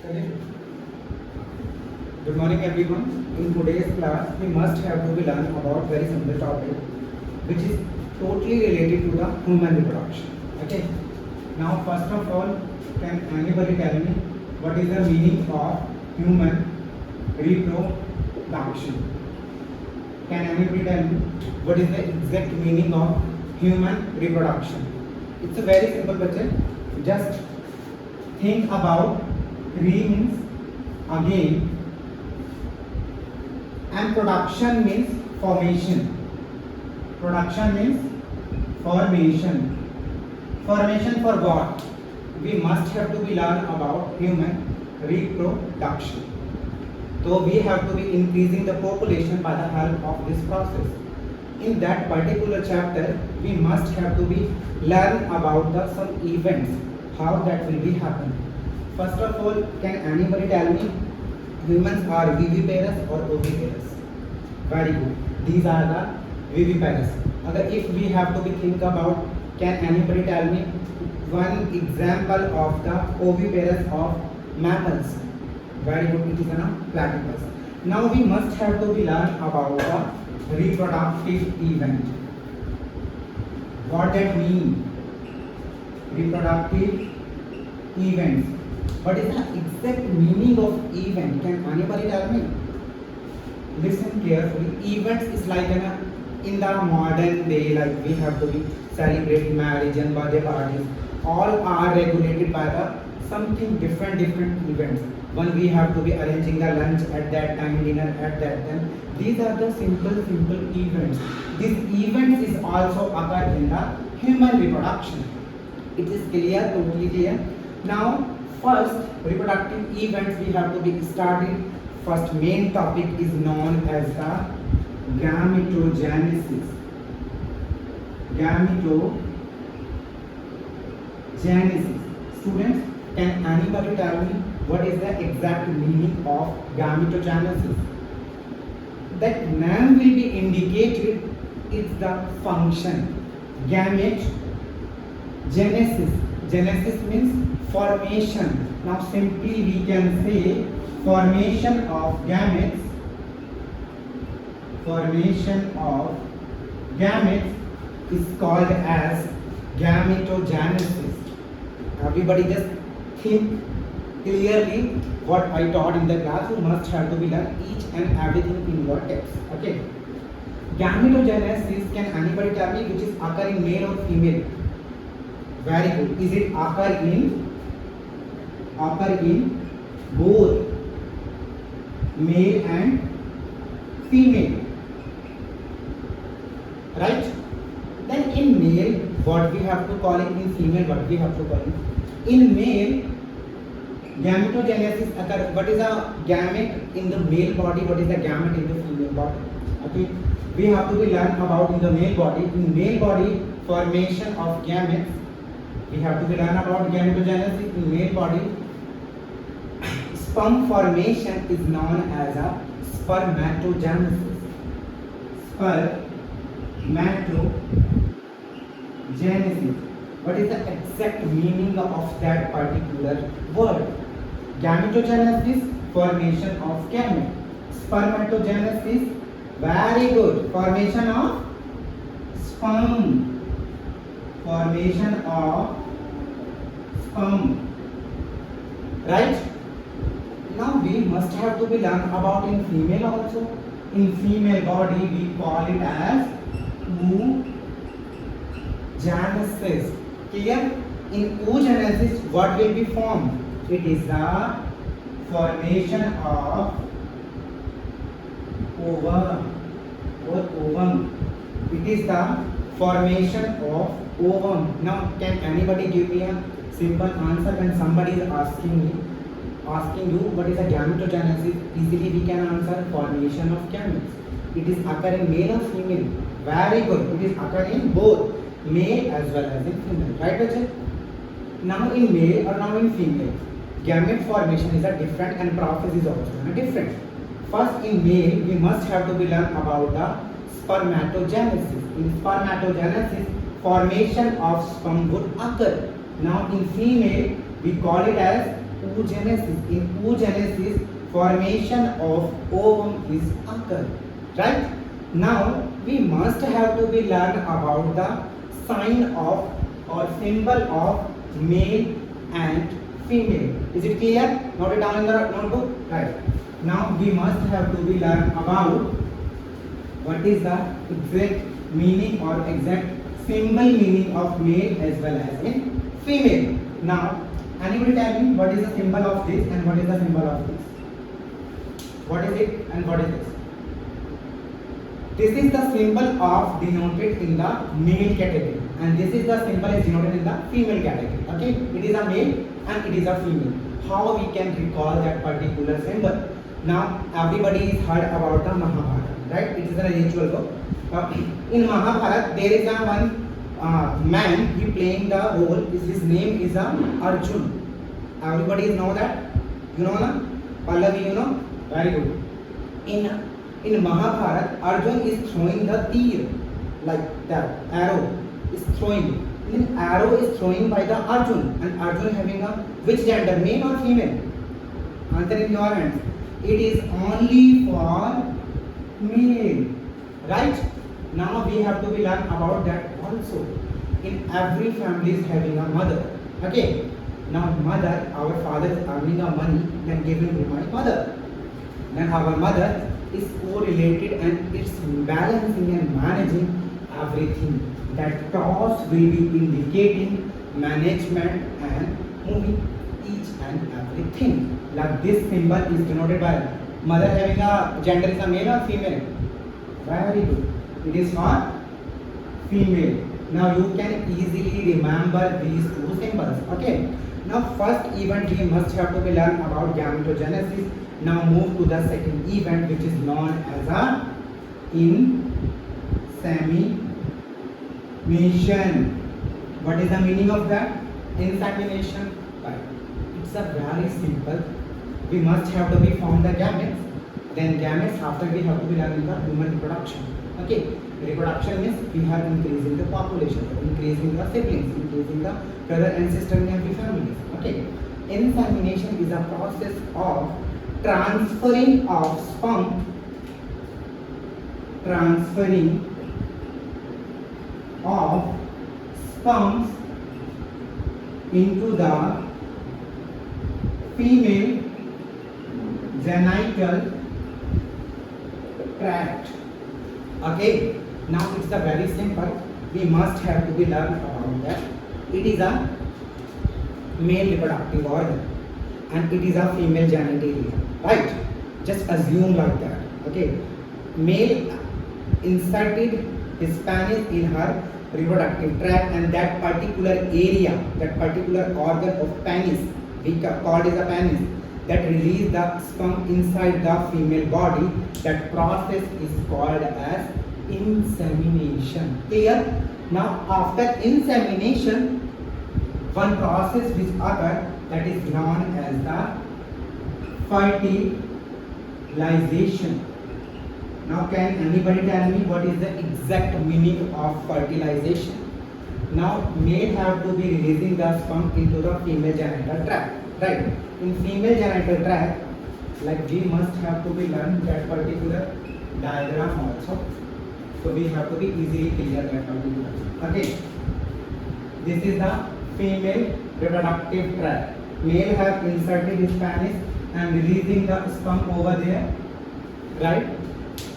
Okay. Good morning everyone. In today's class, we must have to be learn about very simple topic, which is totally related to the human reproduction. Okay. Now, first of all, can anybody tell me what is the meaning of human reproduction? Can anybody tell me what is the exact meaning of human reproduction? It's a very simple question. Just think about re means again and production means formation. Production means formation. Formation for what? We must have to be learn about human reproduction. So we have to be increasing the population by the help of this process. In that particular chapter, we must have to be learn about the some events, how that will be happen. First of all, can anybody tell me humans are viviparous or oviparous? Very good. These are the viviparous. Agar if we have to be think about, can anybody tell me one example of the oviparous of mammals? Very good. It is a platypus. Now we must have to be learn about the reproductive event. What that mean? Reproductive events. What is the exact meaning of event? Can anybody tell me? Listen carefully. Events is like in the modern day, like we have to be celebrate marriage and birthday parties. All are regulated by the something different events. One we have to be arranging the lunch at that time, dinner at that time. These are the simple events. These events is also occur in the human reproduction. It is clear, totally clear. Now, first reproductive events we have to be started. First main topic is known as the gametogenesis. Gametogenesis. Students, can anybody tell me what is the exact meaning of gametogenesis? That name will be indicated is the function. Gametogenesis. Genesis means formation. Now simply we can say formation of gametes. Formation of gametes is called as gametogenesis. Everybody just think clearly what I taught in the class. You must have to be learn each and everything in your text. Okay. Gametogenesis, can anybody tell me which is occur in male or female? Very good. Is it occur in both male and female? Right? Then in male, what we have to call it? In female, what we have to call it? In male, gametogenesis occur. What is a gamete in the male body? What is a gamete in the female body? Okay. We have to be learn about in the male body. In male body, formation of gametes. We have to be learn about gametogenesis in male body. Sperm formation is known as a spermatogenesis. Spermatogenesis. What is the exact meaning of that particular word? Gametogenesis, formation of gamete. Spermatogenesis, very good. Formation of sperm. Formation of sperm. Right? Now we must have to be learn about in female also. In female body we call it as oogenesis. Clear? In oogenesis what will be formed? It is the formation of ovum or ovum. It is the formation of ovum. Now can anybody give me a simple answer when somebody is asking you what is a gametogenesis? Easily we can answer formation of gametes. It is occur in male or female? Very good. It is occur in both male as well as in female. Right, Bachcha? Now in male or now in female, gamete formation is a different and process is also different. First in male, we must have to be learn about the spermatogenesis. In spermatogenesis, formation of sperm would occur. Now in female, we call it as oogenesis. In oogenesis, formation of ovum is occur. Right? Now we must have to be learn about the sign of or symbol of male and female. Is it clear? Note it down in the notebook. Right. Now we must have to be learn about what is the exact meaning or exact symbol meaning of male as well as in female. Now, anybody tell me what is the symbol of this and what is the symbol of this? What is it and what is this? This is the symbol of denoted in the male category, and this is the symbol is denoted in the female category. Okay, it is a male and it is a female. How we can recall that particular symbol? Now, everybody is heard about the Mahabharata, right? It is a ritual book. In Mahabharata, there is a one man. He playing the role. His name is Arjun. Everybody know that. You know, na? Pallavi, you know. Very good. In Mahabharata, Arjun is throwing the tir, like that arrow is throwing. Then arrow is thrown by the Arjun, and Arjun having a which gender, male or female? Answer in your hands. It is only for male, right? Now we have to be learn about that also. In every family is having a mother. Okay. Now mother, our father is earning a money, then giving to my mother. Then our mother is correlated and it's balancing and managing everything. That cross will be indicating management and moving each and everything. Like this symbol is denoted by mother having a gender is a male or female? Very good. It is for female. Now you can easily remember these two symbols. Okay. Now first event we must have to be learn about gametogenesis. Now move to the second event which is known as a insemination. What is the meaning of that? Insemination. Right. It's a very simple. We must have to be form the gametes. Then gametes after we have to be learning the human reproduction. Okay. Reproduction means we are increasing the population, increasing the siblings, increasing the brother and sister in every family. Okay. Insemination is a process of transferring of sperm of sperms into the female genital tract. Okay, now it's a very simple. We must have to be learned about that. It is a male reproductive organ and it is a female genitalia. Right? Just assume like that. Okay, male inserted his penis in her reproductive tract, and that particular area, that particular organ of penis, we call it a penis, that release the sperm inside the female body. That process is called as insemination. Clear? Now after insemination, one process which occurs that is known as the fertilization. Now can anybody tell me what is the exact meaning of fertilization? Now male have to be releasing the sperm into the female genital tract. Right? In female genital tract, like we must have to be learn that particular diagram also. So we have to be easily clear that particular. Okay. This is the female reproductive tract. Male have inserted his penis and releasing the sperm over there. Right?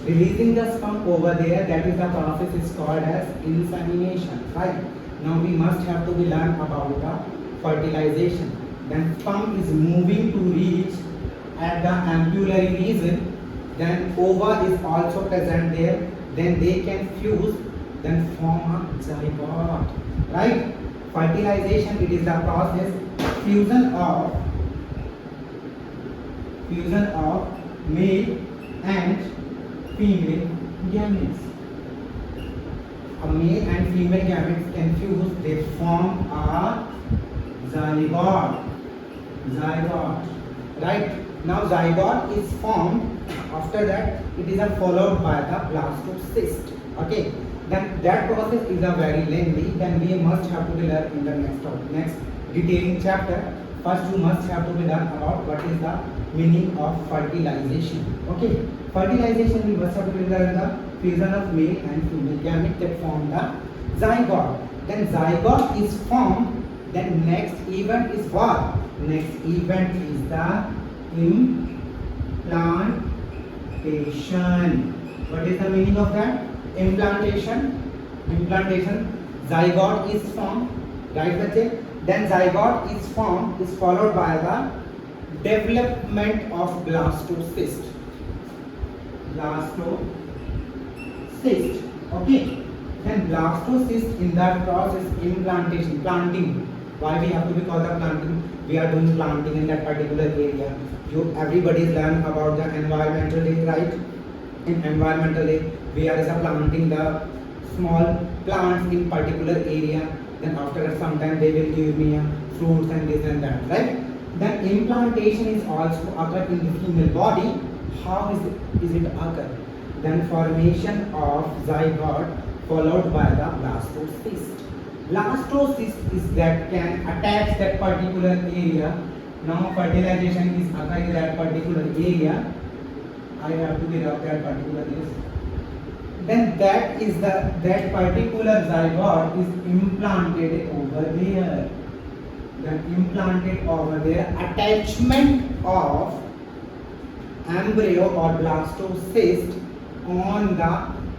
Releasing the sperm over there, that is the process is called as insemination. Right? Now we must have to be learn about the fertilization. Then sperm is moving to reach at the ampullary region. Then ova is also present there. Then they can fuse, then form a zygote. Right? Fertilization, it is the process fusion of male and female gametes. A male and female gametes can fuse, they form a zygote. Right? Now zygote is formed. After that, it is followed by the blastocyst. Okay. Then that process is a very lengthy. Then we must have to learn in the next detailing chapter. first you must have to be learn about what is the meaning of fertilization. Okay, fertilization we must have to be learn the fusion of male and female gamete that form the zygote. Then zygote is formed. Then next event is what? Next event is the implantation. What is the meaning of that? Implantation. Zygote is formed, right बच्चे? Then zygote is formed, is followed by the development of blastocyst. Okay. Then blastocyst in that process implantation, planting. Why we have to be called the planting? We are doing planting in that particular area. Everybody learn about the environmental day, right? In environmental day, we are planting the small plants in particular area. Then after some time they will give me fruits and this and that, right? Then implantation is also occur in the female body. How is it occur? Then formation of zygote followed by the blastocyst. Blastocyst is that can attach that particular area. Now fertilization is occurring in that particular area. I have to get up that particular list. Then that particular zygote is implanted over there. Attachment of embryo or blastocyst on the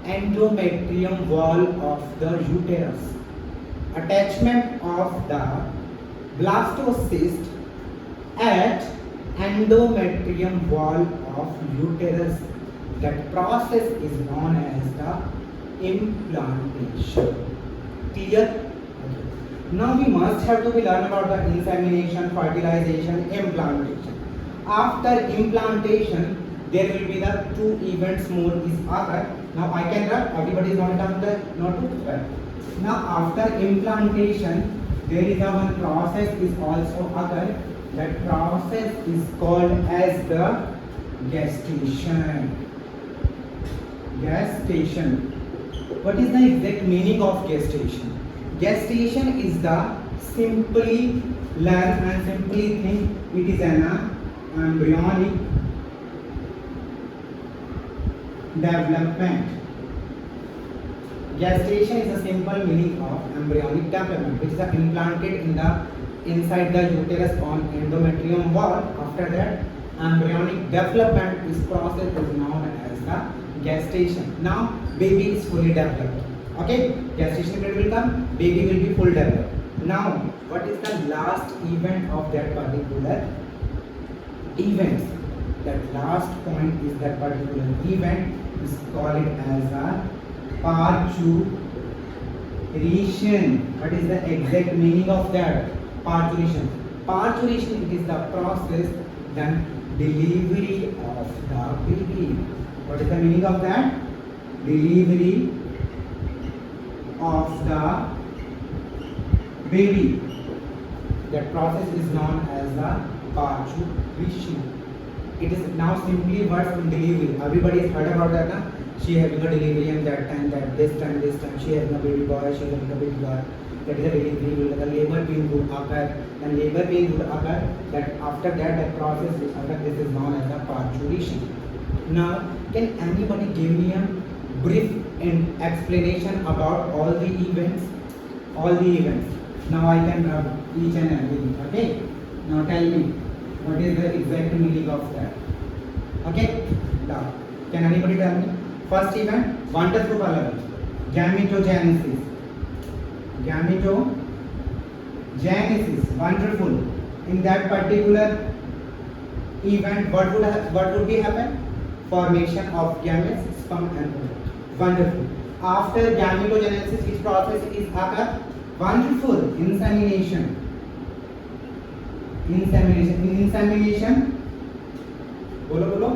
endometrium wall of the uterus. Attachment of the blastocyst at endometrium wall of uterus. That process is known as the implantation. Clear? Okay. Now we must have to be learn about the insemination, fertilization, implantation. After implantation, there will be the two events more is occur. Now I can write. Everybody is not to write. Now after implantation, there is a one process is also occur. That process is called as the gestation. What is the exact meaning of gestation? Gestation is the simply learn and simply think it is an embryonic development. Gestation is a simple meaning of embryonic development, which is implanted in the inside the uterus on endometrium wall. After that, embryonic development is process is known as the gestation. Now baby is fully developed. Okay, gestation period will come, baby will be full developed. Now what is the last event of that particular event? That last point is that particular event is called as a parturition. What is the exact meaning of that? Parturition. Parturition, it is the process then delivery of the baby. What is the meaning of that? Delivery of the baby. That process is known as the parturition. It is now simply word from delivery. Everybody has heard about that. Na? She having a delivery and that time, this time, she having a baby boy, she having a baby girl. That is a delivery. The labor pain would occur. And labor pain would occur. That after that process is occur. This is known as the parturition. Now, can anybody give me a brief explanation about all the events? Now I can rub each and everything. Okay. Now tell me, what is the exact meaning of that? Okay. Now, can anybody tell me? First event, wonderful color. Gametogenesis. Wonderful. In that particular event, what would be happen? Formation of gametes, sperm and ovum. Wonderful. After gametogenesis, which process is occur? Wonderful. Insemination. Bolo.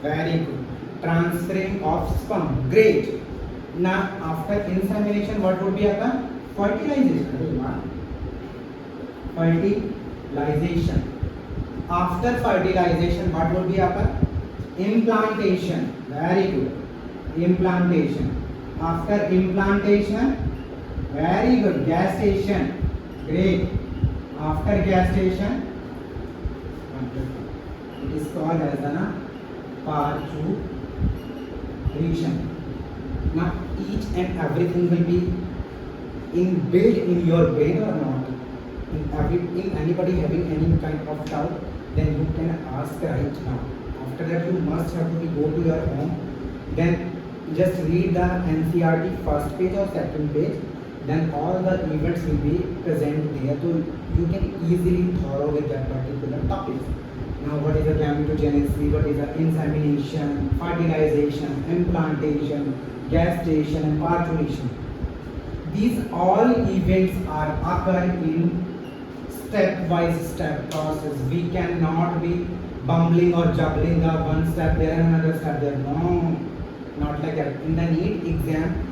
Very good. Transferring of sperm. Great. Now after insemination, what would be occur? Fertilization. After fertilization, what would be occur? Implantation. Very good. Implantation. After implantation, very good. Gestation. Great. After gas station, it is called as the parturition. Now each and everything will be inbuilt in your brain or not. In anybody having any kind of doubt, then you can ask right now. After that, you must have to go to your home, then just read the NCERT first page or second page, then all the events will be present there, so you can easily follow with that particular topic. Now, what is the gametogenesis, what is the insemination, fertilization, implantation, gestation, and parturition. These all events are occur in step process. We cannot be bumbling or juggling the one step there and another step there. No, not like that. In the NEET exam,